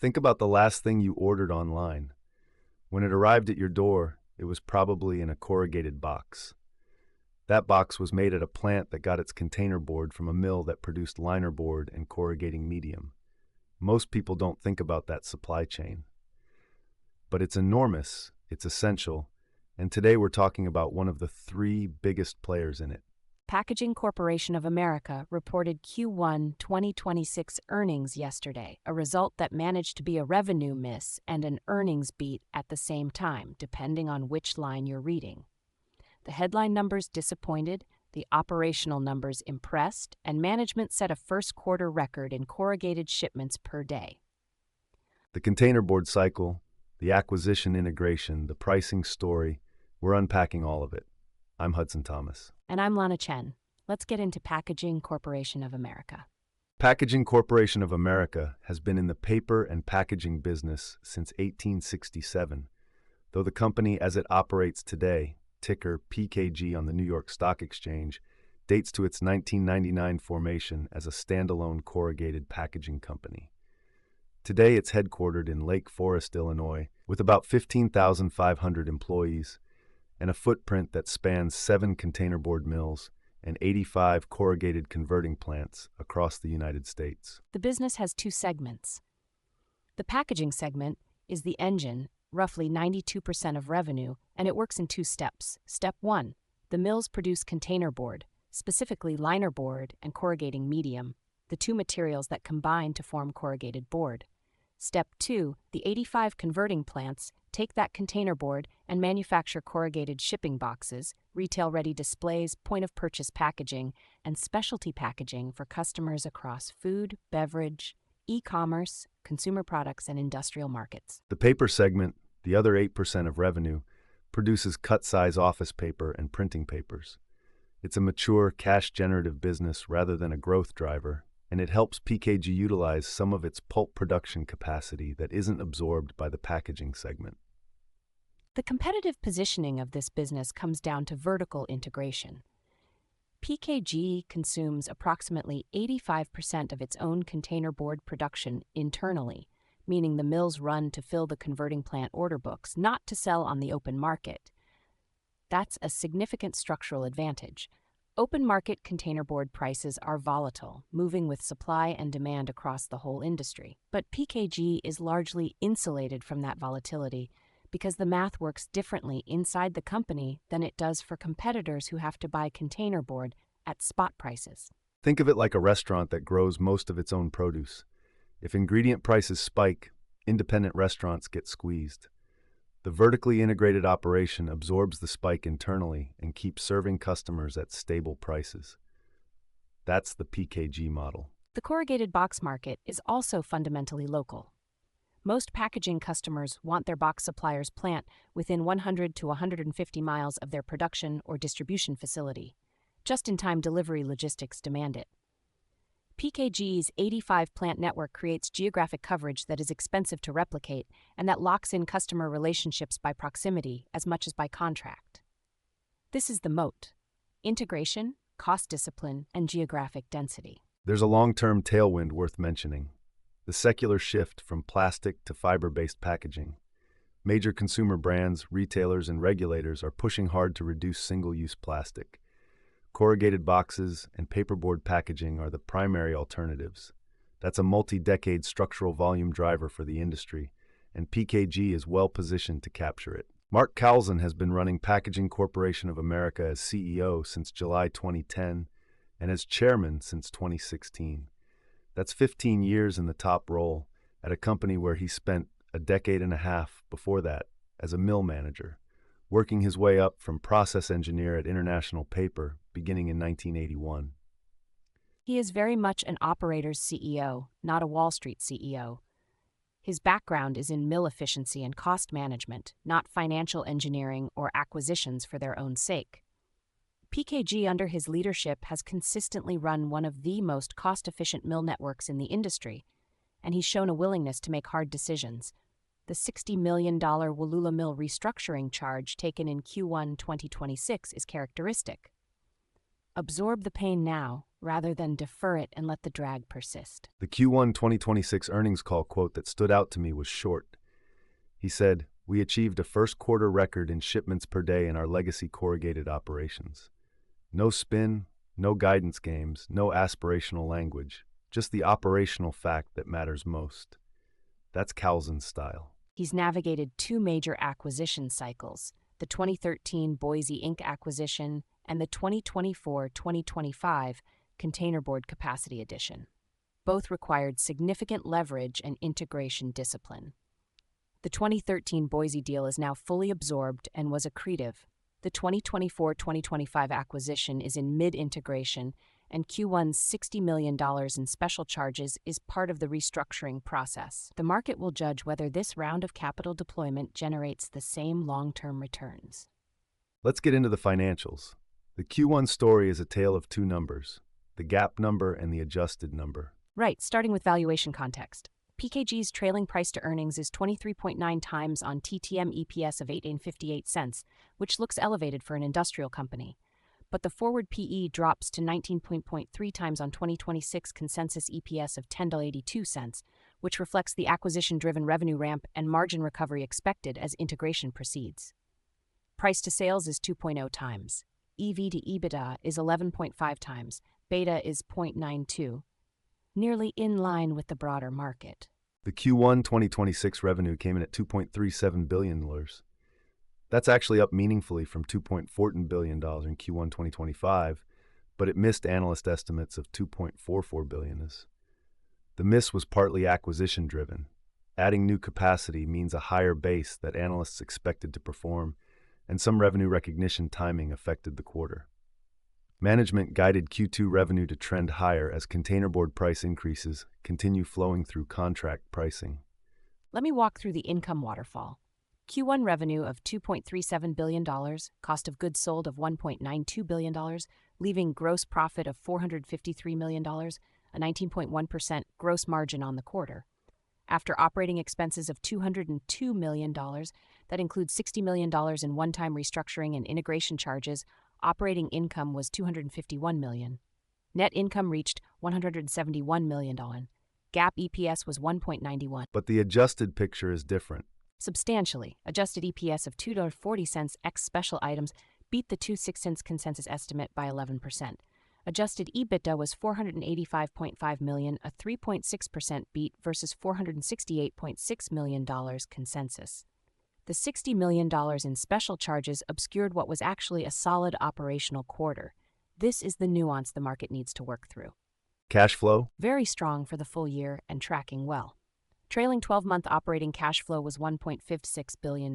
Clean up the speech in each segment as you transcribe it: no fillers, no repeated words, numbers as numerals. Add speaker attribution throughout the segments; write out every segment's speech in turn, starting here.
Speaker 1: Think about the last thing you ordered online. When it arrived at your door, it was probably in a corrugated box. That box was made at a plant that got its containerboard from a mill that produced linerboard and corrugating medium. Most people don't think about that supply chain. But it's enormous, it's essential, and today we're talking about one of the three biggest players in it.
Speaker 2: Packaging Corporation of America reported Q1 2026 earnings yesterday, a result that managed to be a revenue miss and an earnings beat at the same time, depending on which line you're reading. The headline numbers disappointed, the operational numbers impressed, and management set a first-quarter record in corrugated shipments per day.
Speaker 1: The containerboard cycle, the acquisition integration, the pricing story, we're unpacking all of it. I'm Hudson Thomas.
Speaker 2: And I'm Lana Chen. Let's get into Packaging Corporation of America.
Speaker 1: Packaging Corporation of America has been in the paper and packaging business since 1867, though the company as it operates today, ticker PKG on the New York Stock Exchange, dates to its 1999 formation as a standalone corrugated packaging company. Today it's headquartered in Lake Forest, Illinois, with about 15,500 employees and a footprint that spans 7 containerboard mills and 85 corrugated converting plants across the United States.
Speaker 2: The business has two segments. The packaging segment is the engine, roughly 92% of revenue, and it works in 2 steps. Step 1, the mills produce containerboard, specifically linerboard and corrugating medium, the 2 materials that combine to form corrugated board. Step 2, the 85 converting plants take that containerboard and manufacture corrugated shipping boxes, retail-ready displays, point-of-purchase packaging, and specialty packaging for customers across food, beverage, e-commerce, consumer products, and industrial markets.
Speaker 1: The paper segment, the other 8% of revenue, produces cut-size office paper and printing papers. It's a mature, cash-generative business rather than a growth driver, and it helps PKG utilize some of its pulp production capacity that isn't absorbed by the packaging segment.
Speaker 2: The competitive positioning of this business comes down to vertical integration. PKG consumes approximately 85% of its own containerboard production internally, meaning the mills run to fill the converting plant order books, not to sell on the open market. That's a significant structural advantage. Open market containerboard prices are volatile, moving with supply and demand across the whole industry. But PKG is largely insulated from that volatility because the math works differently inside the company than it does for competitors who have to buy containerboard at spot prices.
Speaker 1: Think of it like a restaurant that grows most of its own produce. If ingredient prices spike, independent restaurants get squeezed. The vertically integrated operation absorbs the spike internally and keeps serving customers at stable prices. That's the PKG model.
Speaker 2: The corrugated box market is also fundamentally local. Most packaging customers want their box supplier's plant within 100 to 150 miles of their production or distribution facility. Just-in-time delivery logistics demand it. PKG's 85 plant network creates geographic coverage that is expensive to replicate and that locks in customer relationships by proximity as much as by contract. This is the moat: integration, cost discipline, and geographic density.
Speaker 1: There's a long-term tailwind worth mentioning: the secular shift from plastic to fiber-based packaging. Major consumer brands, retailers, and regulators are pushing hard to reduce single-use plastic. Corrugated boxes and paperboard packaging are the primary alternatives. That's a multi-decade structural volume driver for the industry, and PKG is well positioned to capture it. Mark Kowlzan has been running Packaging Corporation of America as CEO since July 2010 and as chairman since 2016. That's 15 years in the top role at a company where he spent a decade and a half before that as a mill manager, working his way up from process engineer at International Paper beginning in 1981.
Speaker 2: He is very much an operator's CEO, not a Wall Street CEO. His background is in mill efficiency and cost management, not financial engineering or acquisitions for their own sake. PKG under his leadership has consistently run one of the most cost-efficient mill networks in the industry, and he's shown a willingness to make hard decisions. The $60 million Wallula Mill restructuring charge taken in Q1 2026 is characteristic. Absorb the pain now, rather than defer it and let the drag persist.
Speaker 1: The Q1 2026 earnings call quote that stood out to me was short. He said, "We achieved a first quarter record in shipments per day in our legacy corrugated operations. No spin, no guidance games, no aspirational language, just the operational fact that matters most." That's Kowlzan's style.
Speaker 2: He's navigated two major acquisition cycles, the 2013 Boise Inc. acquisition and the 2024-2025 containerboard capacity addition. Both required significant leverage and integration discipline. The 2013 Boise deal is now fully absorbed and was accretive. The 2024-2025 acquisition is in mid-integration, and Q1's $60 million in special charges is part of the restructuring process. The market will judge whether this round of capital deployment generates the same long-term returns.
Speaker 1: Let's get into the financials. The Q1 story is a tale of two numbers, the GAAP number and the adjusted number.
Speaker 2: Right, starting with valuation context. PKG's trailing price to earnings is 23.9 times on TTM EPS of 8.58 cents, which looks elevated for an industrial company. But the forward PE drops to 19.3 times on 2026 consensus EPS of 10.82 cents, which reflects the acquisition-driven revenue ramp and margin recovery expected as integration proceeds. Price to sales is 2.0 times. EV to EBITDA is 11.5 times. Beta is 0.92. Nearly in line with the broader market.
Speaker 1: The Q1 2026 revenue came in at $2.37 billion. That's actually up meaningfully from $2.14 billion in Q1 2025, but it missed analyst estimates of $2.44 billion. The miss was partly acquisition-driven. Adding new capacity means a higher base that analysts expected to perform, and some revenue recognition timing affected the quarter. Management guided Q2 revenue to trend higher as containerboard price increases continue flowing through contract pricing.
Speaker 2: Let me walk through the income waterfall. Q1 revenue of $2.37 billion, cost of goods sold of $1.92 billion, leaving gross profit of $453 million, a 19.1% gross margin on the quarter. After operating expenses of $202 million, that includes $60 million in one-time restructuring and integration charges, operating income was $251 million. Net income reached $171 million. GAAP EPS was 1.91.
Speaker 1: But the adjusted picture is different.
Speaker 2: Substantially, adjusted EPS of $2.40 ex special items beat the 2.06 cents consensus estimate by 11%. Adjusted EBITDA was $485.5 million, a 3.6% beat versus $468.6 million consensus. The $60 million in special charges obscured what was actually a solid operational quarter. This is the nuance the market needs to work through.
Speaker 1: Cash flow?
Speaker 2: Very strong for the full year and tracking well. Trailing 12-month operating cash flow was $1.56 billion.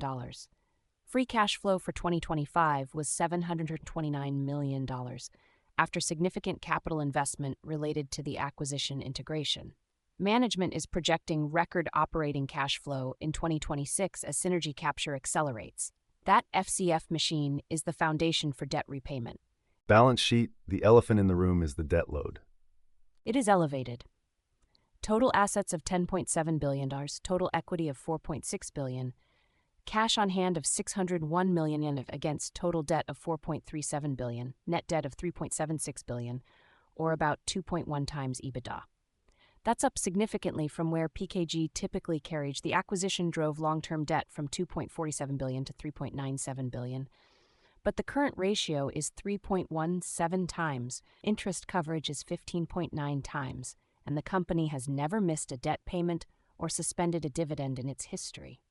Speaker 2: Free cash flow for 2025 was $729 million, after significant capital investment related to the acquisition integration. Management is projecting record operating cash flow in 2026 as synergy capture accelerates. That FCF machine is the foundation for debt repayment.
Speaker 1: Balance sheet, the elephant in the room is the debt load.
Speaker 2: It is elevated. Total assets of $10.7 billion, total equity of $4.6 billion, cash on hand of $601 million against total debt of $4.37 billion, net debt of $3.76 billion, or about 2.1 times EBITDA. That's up significantly from where PKG typically carries. The acquisition drove long-term debt from $2.47 billion to $3.97 billion. But the current ratio is 3.17 times. Interest coverage is 15.9 times, and the company has never missed a debt payment or suspended a dividend in its history.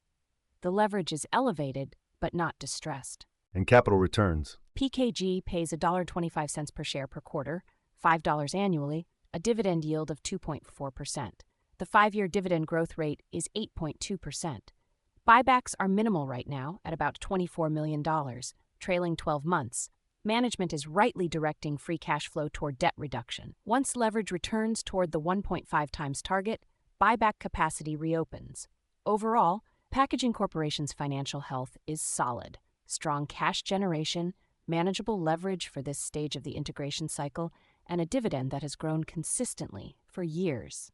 Speaker 2: The leverage is elevated, but not distressed.
Speaker 1: And capital returns.
Speaker 2: PKG pays $1.25 per share per quarter, $5 annually, a dividend yield of 2.4%. The 5-year dividend growth rate is 8.2%. Buybacks are minimal right now at about $24 million, trailing 12 months. Management is rightly directing free cash flow toward debt reduction. Once leverage returns toward the 1.5 times target, buyback capacity reopens. Overall, Packaging Corporation's financial health is solid. Strong cash generation, manageable leverage for this stage of the integration cycle, and a dividend that has grown consistently for years.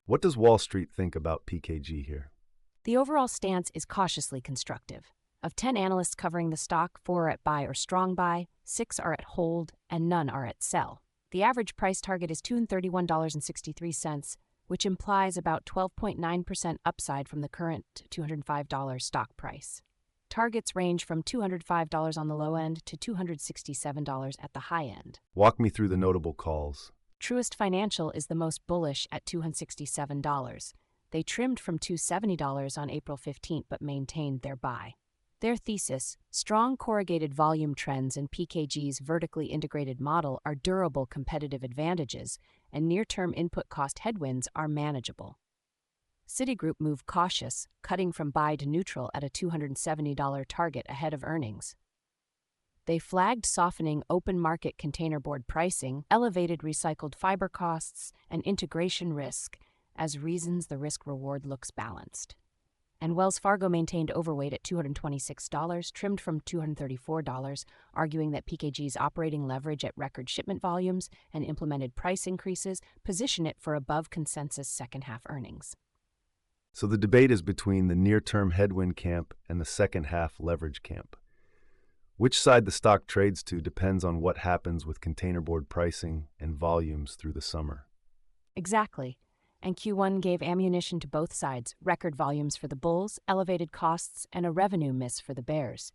Speaker 1: What does Wall Street think about PKG here?
Speaker 2: The overall stance is cautiously constructive. Of 10 analysts covering the stock, 4 are at buy or strong buy, 6 are at hold, and none are at sell. The average price target is $231.63, which implies about 12.9% upside from the current $205 stock price. Targets range from $205 on the low end to $267 at the high end.
Speaker 1: Walk me through the notable calls.
Speaker 2: Truist Financial is the most bullish at $267. They trimmed from $270 on April 15th but maintained their buy. Their thesis, strong corrugated volume trends and PKG's vertically integrated model are durable competitive advantages, and near-term input cost headwinds are manageable. Citigroup moved cautious, cutting from buy to neutral at a $270 target ahead of earnings. They flagged softening open market containerboard pricing, elevated recycled fiber costs, and integration risk as reasons the risk-reward looks balanced. And Wells Fargo maintained overweight at $226, trimmed from $234, arguing that PKG's operating leverage at record shipment volumes and implemented price increases position it for above-consensus second-half earnings.
Speaker 1: So the debate is between the near-term headwind camp and the second-half leverage camp. Which side the stock trades to depends on what happens with containerboard pricing and volumes through the summer.
Speaker 2: Exactly. And Q1 gave ammunition to both sides, record volumes for the bulls, elevated costs, and a revenue miss for the bears.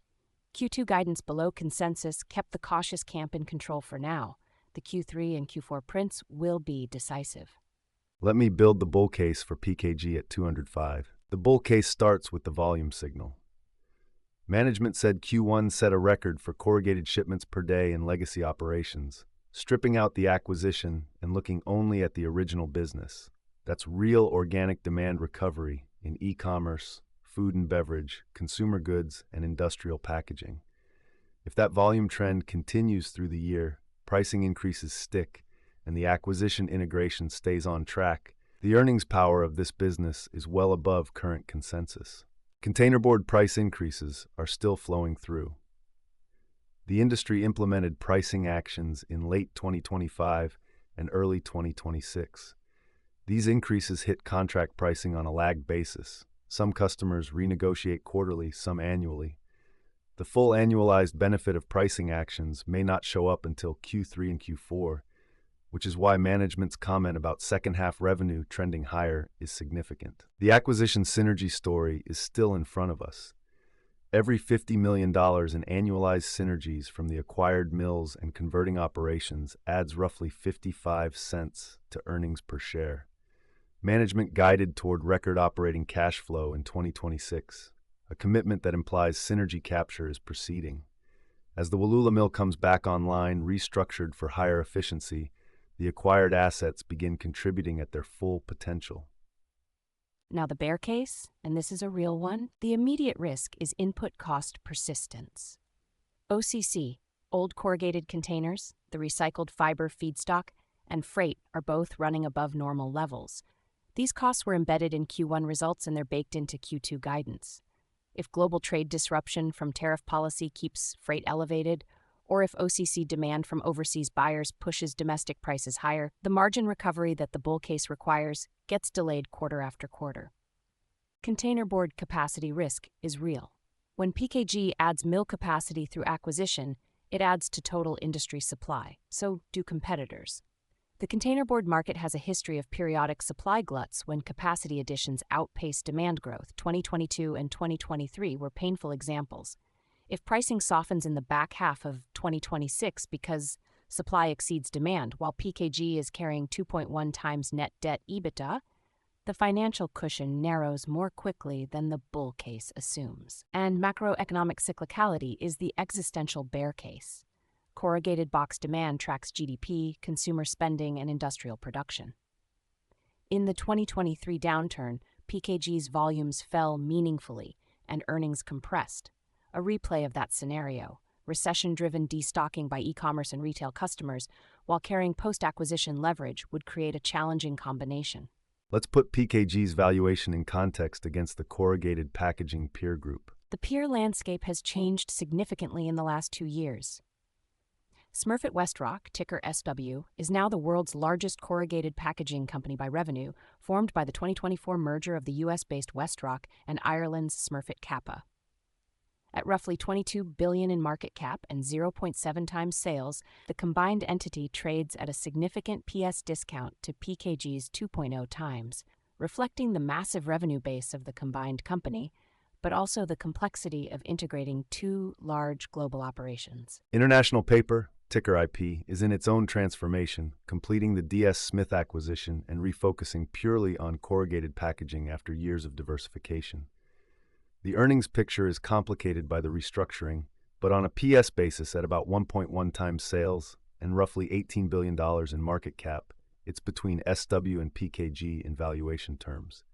Speaker 2: Q2 guidance below consensus kept the cautious camp in control for now. The Q3 and Q4 prints will be decisive.
Speaker 1: Let me build the bull case for PKG at 205. The bull case starts with the volume signal. Management said Q1 set a record for corrugated shipments per day in legacy operations, stripping out the acquisition and looking only at the original business. That's real organic demand recovery in e-commerce, food and beverage, consumer goods, and industrial packaging. If that volume trend continues through the year, pricing increases stick, and the acquisition integration stays on track, the earnings power of this business is well above current consensus. Containerboard price increases are still flowing through. The industry implemented pricing actions in late 2025 and early 2026. These increases hit contract pricing on a lagged basis. Some customers renegotiate quarterly, some annually. The full annualized benefit of pricing actions may not show up until Q3 and Q4, which is why management's comment about second-half revenue trending higher is significant. The acquisition synergy story is still in front of us. Every $50 million in annualized synergies from the acquired mills and converting operations adds roughly 55 cents to earnings per share. Management guided toward record operating cash flow in 2026, a commitment that implies synergy capture is proceeding. As the Wallula mill comes back online, restructured for higher efficiency, the acquired assets begin contributing at their full potential.
Speaker 2: Now the bear case, and this is a real one, the immediate risk is input cost persistence. OCC, old corrugated containers, the recycled fiber feedstock, and freight are both running above normal levels. These costs were embedded in Q1 results and they're baked into Q2 guidance. If global trade disruption from tariff policy keeps freight elevated, or if OCC demand from overseas buyers pushes domestic prices higher, the margin recovery that the bull case requires gets delayed quarter after quarter. Containerboard capacity risk is real. When PKG adds mill capacity through acquisition, it adds to total industry supply. So do competitors. The containerboard market has a history of periodic supply gluts when capacity additions outpace demand growth. 2022 and 2023 were painful examples. If pricing softens in the back half of 2026 because supply exceeds demand, while PKG is carrying 2.1 times net debt EBITDA, the financial cushion narrows more quickly than the bull case assumes. And macroeconomic cyclicality is the existential bear case. Corrugated box demand tracks GDP, consumer spending, and industrial production. In the 2023 downturn, PKG's volumes fell meaningfully and earnings compressed. A replay of that scenario, recession-driven destocking by e-commerce and retail customers while carrying post-acquisition leverage, would create a challenging combination.
Speaker 1: Let's put PKG's valuation in context against the corrugated packaging peer group.
Speaker 2: The peer landscape has changed significantly in the last 2 years. Smurfit WestRock, ticker SW, is now the world's largest corrugated packaging company by revenue, formed by the 2024 merger of the US-based WestRock and Ireland's Smurfit Kappa. At roughly $22 billion in market cap and 0.7 times sales, the combined entity trades at a significant PS discount to PKG's 2.0 times, reflecting the massive revenue base of the combined company, but also the complexity of integrating two large global operations.
Speaker 1: International Paper, ticker IP, is in its own transformation, completing the DS Smith acquisition and refocusing purely on corrugated packaging after years of diversification. The earnings picture is complicated by the restructuring, but on a PS basis at about 1.1 times sales and roughly $18 billion in market cap, it's between SW and PKG in valuation terms.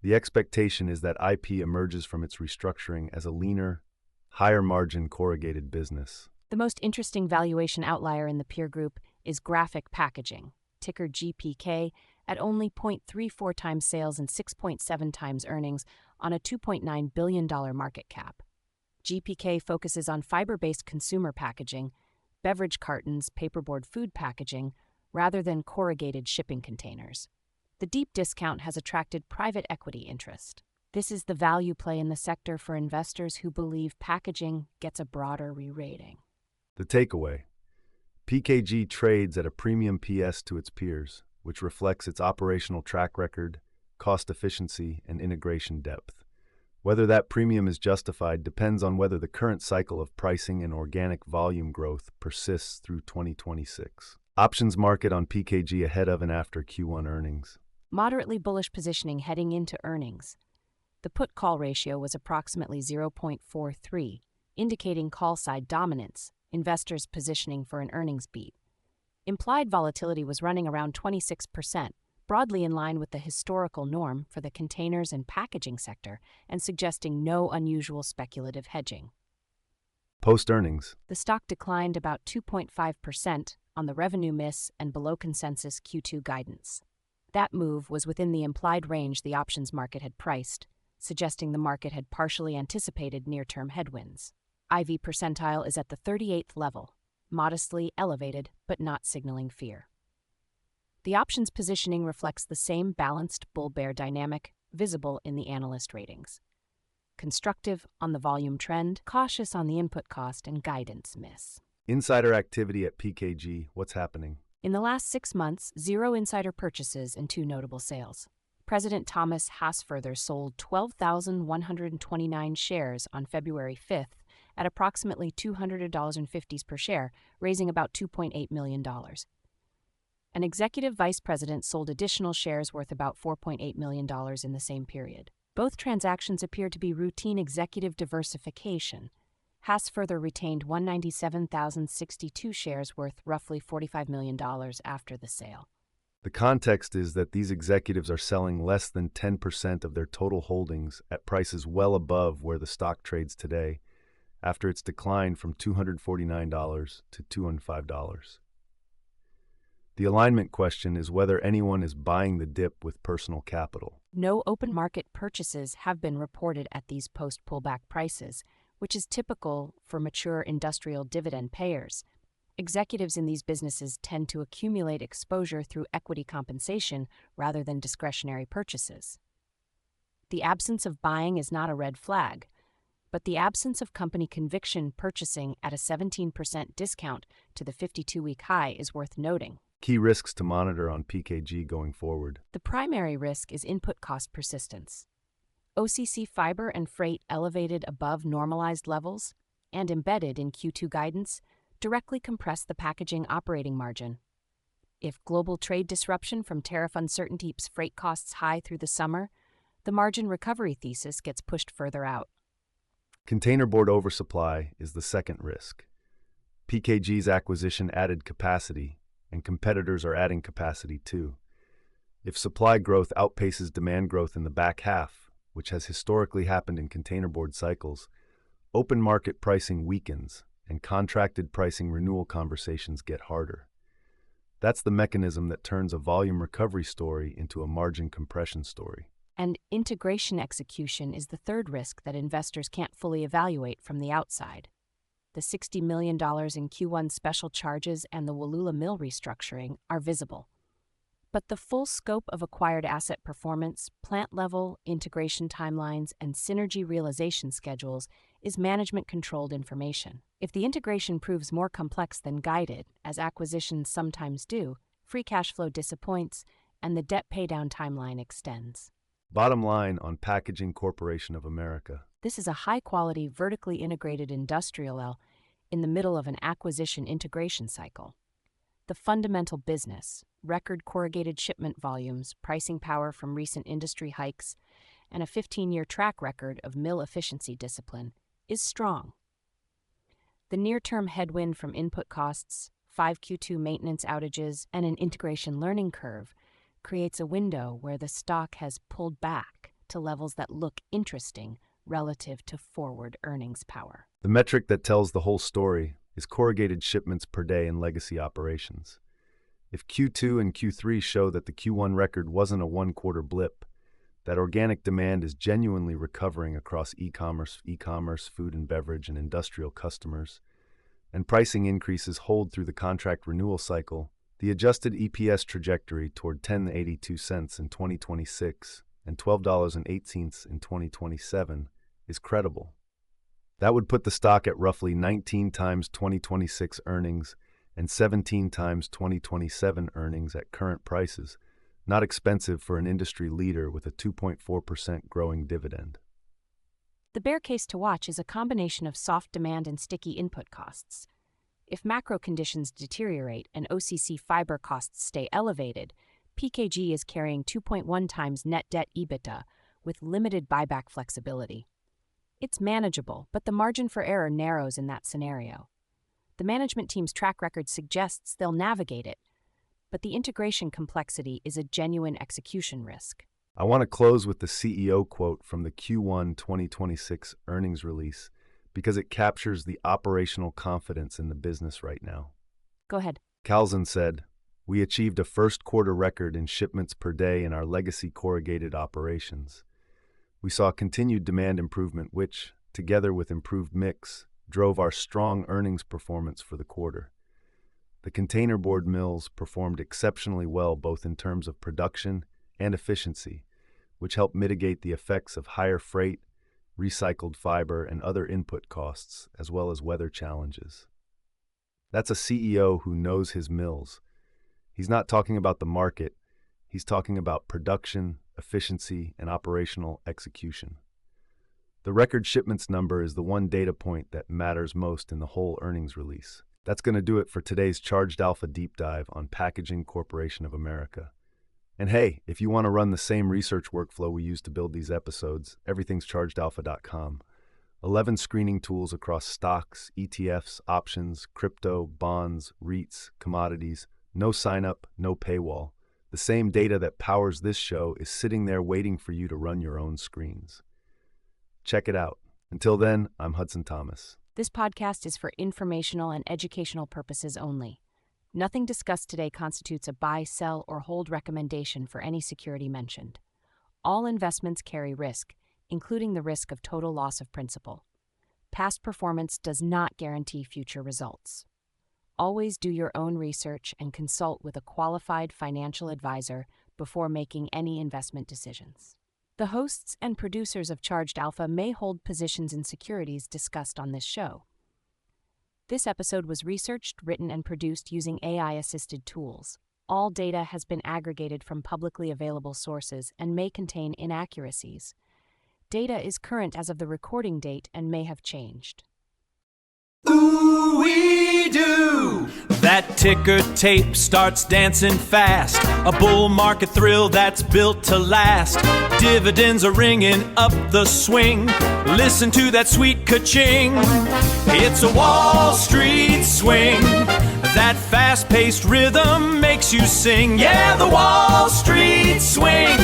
Speaker 1: The expectation is that IP emerges from its restructuring as a leaner, higher-margin corrugated business.
Speaker 2: The most interesting valuation outlier in the peer group is Graphic Packaging, ticker GPK, at only 0.34 times sales and 6.7 times earnings on a $2.9 billion market cap. GPK focuses on fiber-based consumer packaging, beverage cartons, paperboard food packaging, rather than corrugated shipping containers. The deep discount has attracted private equity interest. This is the value play in the sector for investors who believe packaging gets a broader re-rating.
Speaker 1: The takeaway: PKG trades at a premium PS to its peers, which reflects its operational track record, cost efficiency, and integration depth. Whether that premium is justified depends on whether the current cycle of pricing and organic volume growth persists through 2026. Options market on PKG ahead of and after Q1 earnings.
Speaker 2: Moderately bullish positioning heading into earnings. The put-call ratio was approximately 0.43, indicating call-side dominance, investors positioning for an earnings beat. Implied volatility was running around 26%, broadly in line with the historical norm for the containers and packaging sector and suggesting no unusual speculative hedging.
Speaker 1: Post-earnings,
Speaker 2: The stock declined about 2.5% on the revenue miss and below consensus Q2 guidance. That move was within the implied range the options market had priced, suggesting the market had partially anticipated near-term headwinds. IV percentile is at the 38th level, modestly elevated but not signaling fear. The options positioning reflects the same balanced bull-bear dynamic visible in the analyst ratings. Constructive on the volume trend, cautious on the input cost and guidance miss.
Speaker 1: insider activity at PKG, what's happening?
Speaker 2: In the last 6 months, 0 insider purchases and 2 notable sales. President Thomas Hassfurther sold 12,129 shares on February 5th at approximately $200.50 per share, raising about $2.8 million. An executive vice president sold additional shares worth about $4.8 million in the same period. Both transactions appear to be routine executive diversification. Hassfurther retained 197,062 shares worth roughly $45 million after the sale.
Speaker 1: The context is that these executives are selling less than 10% of their total holdings at prices well above where the stock trades today, after its decline from $249 to $205. The alignment question is whether anyone is buying the dip with personal capital.
Speaker 2: No open market purchases have been reported at these post-pullback prices, which is typical for mature industrial dividend payers. Executives in these businesses tend to accumulate exposure through equity compensation rather than discretionary purchases. The absence of buying is not a red flag, but the absence of company conviction purchasing at a 17% discount to the 52-week high is worth noting.
Speaker 1: Key risks to monitor on PKG going forward.
Speaker 2: The primary risk is input cost persistence. OCC fiber and freight elevated above normalized levels and embedded in Q2 guidance directly compress the packaging operating margin. If global trade disruption from tariff uncertainty keeps freight costs high through the summer, the margin recovery thesis gets pushed further out.
Speaker 1: Containerboard oversupply is the second risk. PKG's acquisition added capacity, and competitors are adding capacity too. If supply growth outpaces demand growth in the back half, which has historically happened in containerboard cycles, open market pricing weakens and contracted pricing renewal conversations get harder. That's the mechanism that turns a volume recovery story into a margin compression story.
Speaker 2: And integration execution is the third risk that investors can't fully evaluate from the outside. The $60 million in Q1 special charges and the Wallula mill restructuring are visible. But the full scope of acquired asset performance, plant-level integration timelines, and synergy realization schedules is management-controlled information. If the integration proves more complex than guided, as acquisitions sometimes do, free cash flow disappoints, and the debt paydown timeline extends.
Speaker 1: Bottom line on Packaging Corporation of America.
Speaker 2: This is a high-quality, vertically integrated industrial in the middle of an acquisition integration cycle. The fundamental business, record corrugated shipment volumes, pricing power from recent industry hikes, and a 15-year track record of mill efficiency discipline, is strong. The near-term headwind from input costs, 5Q2 maintenance outages, and an integration learning curve creates a window where the stock has pulled back to levels that look interesting relative to forward earnings power.
Speaker 1: The metric that tells the whole story is corrugated shipments per day in legacy operations. If Q2 and Q3 show that the Q1 record wasn't a one-quarter blip, that organic demand is genuinely recovering across e-commerce, food and beverage, and industrial customers, and pricing increases hold through the contract renewal cycle, the adjusted EPS trajectory toward $10.82 in 2026 and $12.18 in 2027 is credible. That would put the stock at roughly 19 times 2026 earnings and 17 times 2027 earnings at current prices, not expensive for an industry leader with a 2.4% growing dividend.
Speaker 2: The bear case to watch is a combination of soft demand and sticky input costs. If macro conditions deteriorate and OCC fiber costs stay elevated, PKG is carrying 2.1 times net debt EBITDA with limited buyback flexibility. It's manageable, but the margin for error narrows in that scenario. The management team's track record suggests they'll navigate it, but the integration complexity is a genuine execution risk.
Speaker 1: I want to close with the CEO quote from the Q1 2026 earnings release because it captures the operational confidence in the business right now.
Speaker 2: Go ahead.
Speaker 1: Kowlzan said, "We achieved a first-quarter record in shipments per day in our legacy corrugated operations. We saw continued demand improvement which, together with improved mix, drove our strong earnings performance for the quarter. The containerboard mills performed exceptionally well both in terms of production and efficiency, which helped mitigate the effects of higher freight, recycled fiber, and other input costs, as well as weather challenges." That's a CEO who knows his mills. He's not talking about the market, he's talking about production, efficiency, and operational execution. The record shipments number is the one data point that matters most in the whole earnings release. That's going to do it for today's Charged Alpha deep dive on Packaging Corporation of America. And hey, if you want to run the same research workflow we use to build these episodes, everything's chargedalpha.com. 11 screening tools across stocks, ETFs, options, crypto, bonds, REITs, commodities. No sign-up, no paywall. The same data that powers this show is sitting there waiting for you to run your own screens. Check it out. Until then, I'm Hudson Thomas.
Speaker 2: This podcast is for informational and educational purposes only. Nothing discussed today constitutes a buy, sell, or hold recommendation for any security mentioned. All investments carry risk, including the risk of total loss of principal. Past performance does not guarantee future results. Always do your own research and consult with a qualified financial advisor before making any investment decisions. The hosts and producers of Charged Alpha may hold positions in securities discussed on this show. This episode was researched, written, and produced using AI-assisted tools. All data has been aggregated from publicly available sources and may contain inaccuracies. Data is current as of the recording date and may have changed.
Speaker 3: Ooh-wee-doo! That ticker tape starts dancing fast. A bull market thrill that's built to last. Dividends are ringing up the swing. Listen to that sweet ka-ching. It's a Wall Street swing. That fast-paced rhythm makes you sing. Yeah, the Wall Street swing.